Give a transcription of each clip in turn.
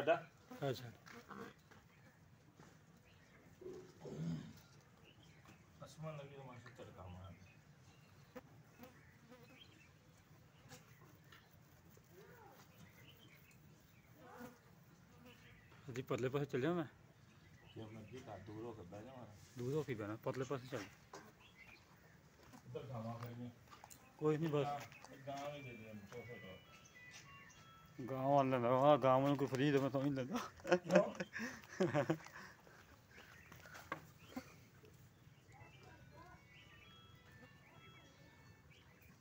छड़ा अच्छा आसमान लगी तो मासे चटका मार जी पतले पास चल जाऊँ मैं जो मर्जी का दूर होकर बैठ जाओ दूर होके बहना पतले पास चल उधर खावा करेंगे कोई नहीं बस गांव में दे दे 200 का गाँव वाले ना हाँ गाँव में कोई फ्री तो मैं तो ही लेता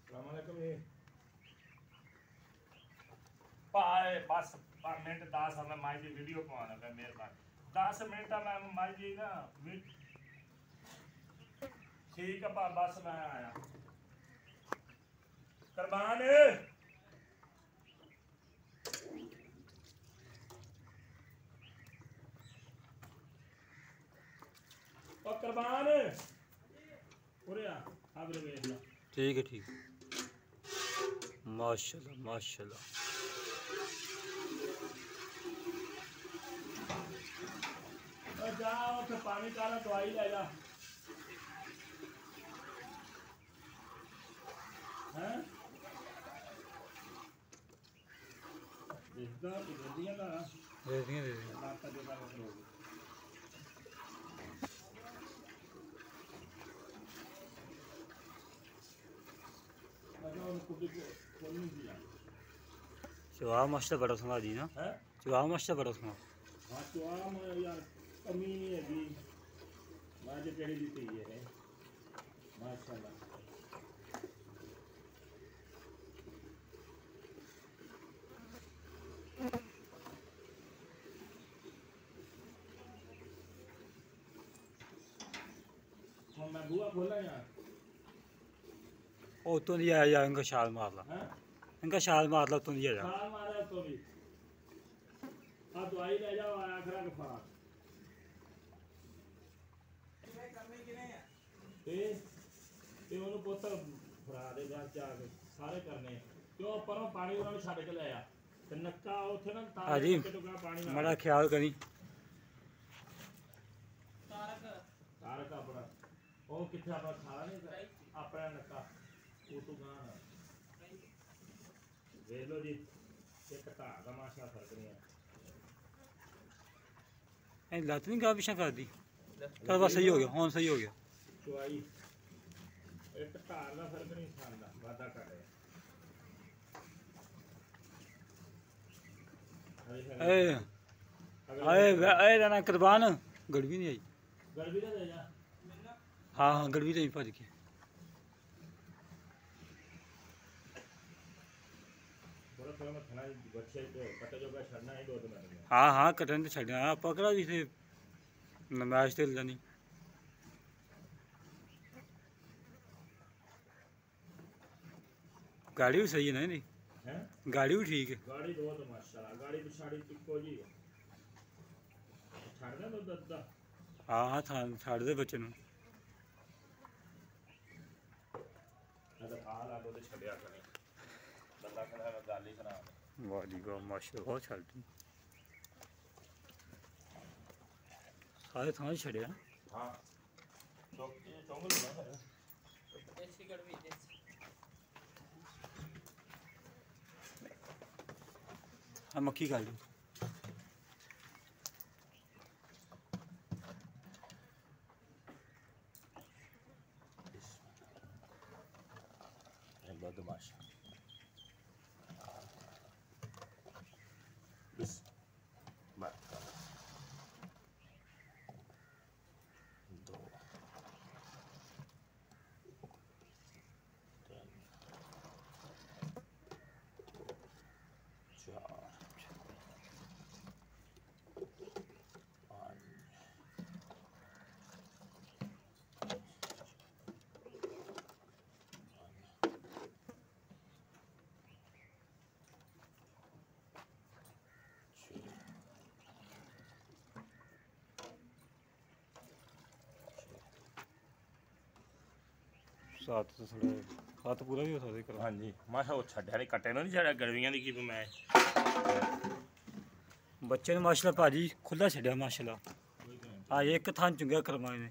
क्यों पाए बस मिनट 10 मैं माई दी वीडियो पाना है मेहरबानी 10 मिनट मैं माई दी ना ठीक है बस मैं आया कुर्बान और कुर्बान पूरे अब देख लो ठीक है माशाल्लाह माशाल्लाह जाओ फिर पानी डाला दवाई ले जा हैं देखदा कि जल्दियां का दे दिए लाता जो का लोग अगर उनको भी कोई नहीं दिया चुहा मास्टर बड़ा सुना जी ना है चुहा मास्टर बड़ा सुना हाँ तो आम यार कमी नहीं है जी माजे केड़ी दी थी है माशाल्लाह मैं बुआ खोला यार ओ तो नहीं आया इनका शाल मार ला हैं इनका शाल मार ला तो नहीं आया साल मारा तो भी अब दवाई ले जाओ आखरा के पास ते ਉਹਨੂੰ ਪੁੱਤ ਫੜਾ ਦੇ ਜਾ ਕੇ ਸਾਰੇ ਕਰਨੇ ਕਿਉਂ ਪਰੋਂ ਪਾਣੀ ਉਹਨਾਂ ਨੂੰ ਛੱਡ ਕੇ ਲੈ ਆ ਤੇ ਨੱਕਾ ਉੱਥੇ ਨਾ ਤਾਂ हाजी ਟੁਕਾ ਪਾਣੀ ਨਾਲ बड़ा ख्याल करी ਤਾਰਕ ਆਪਣਾ ਉਹ ਕਿੱਥੇ ਆਪਣਾ ਖਾਣਾ ਨਹੀਂ ਆਪਣਾ ਨੱਕਾ ਉਹ ਤੋਂ ਗਾਂ ਵੇਖ ਲਓ ਜੀ ਇੱਕ ਧਾਰ ਦਾ ਮਾਸ਼ਾ ਫਰਕ ਨਹੀਂ ਹੈ लत नहीं गा पिछा कर दी चल बस सही हो गया हाँ सही हो गया ਚੁਆਈ ਇੱਕ ਧਾਰ ਦਾ ਫਰਕ ਨਹੀਂ ਖਾਂਦਾ ਵਾਦਾ ਕਰ ਰਿਹਾ अरे ना कुर्बान गड़वी नहीं आई गड़बी ना दे जा हाँ हाँ गड़वी नहीं भज के थोड़ा थोड़ा मैं खाना बच्चे को कटे जो का छड़ना है 2 दिन में हाँ हाँ कटन तो छड़ना पकड़ा भी थे नमाज तो नहीं गाड़ी भी सही है ना नहीं हैं गाड़ी भी ठीक है गाड़ी दो तो माशाल्लाह गाड़ी पिछाड़ी टिको जी छड़ दे तो दद्दा हाँ हाँ छड़ दे बच्चे नूं अगर आ ला दो ते छड़या करे बंदा खड़ा है गाल ही खराब वाह जी वाह माशाल्लाह बहुत छड़ती सारे थां छड़े हां चोंगल ना कर देसी गड़वी देसी हाँ मक्खी खा ली बदमाश दो साथ तो थोड़ा हाथ पूरा भी हो सकता है हाँ जी मैं वो छड्या नहीं कट्टे नहीं छड्या गर्मियां दी की मैं ਬੱਚੇ ਨੂੰ ਮਾਸ਼ਾਅੱਲਾ ਭਾਜੀ ਖੁੱਲਾ ਛੱਡਿਆ ਮਾਸ਼ਾਅੱਲਾ। ਕੋਈ ਗੱਲ ਨੀ। ਆ ਇੱਕ ਥਾਂ ਚੁੰਗਿਆ ਕਰਮਾਏ ਨੇ।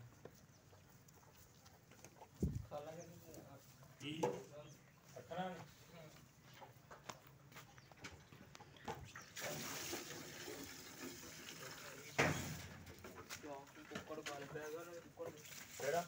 ਖਾ ਲਾਂਗੇ ਕੀ ਰੱਖਣਾ ਨੀ? ਕੁੱਕੜ ਬਾਲ ਪਿਆ ਗਾ ਕੁੱਕੜ ਕਿਹੜਾ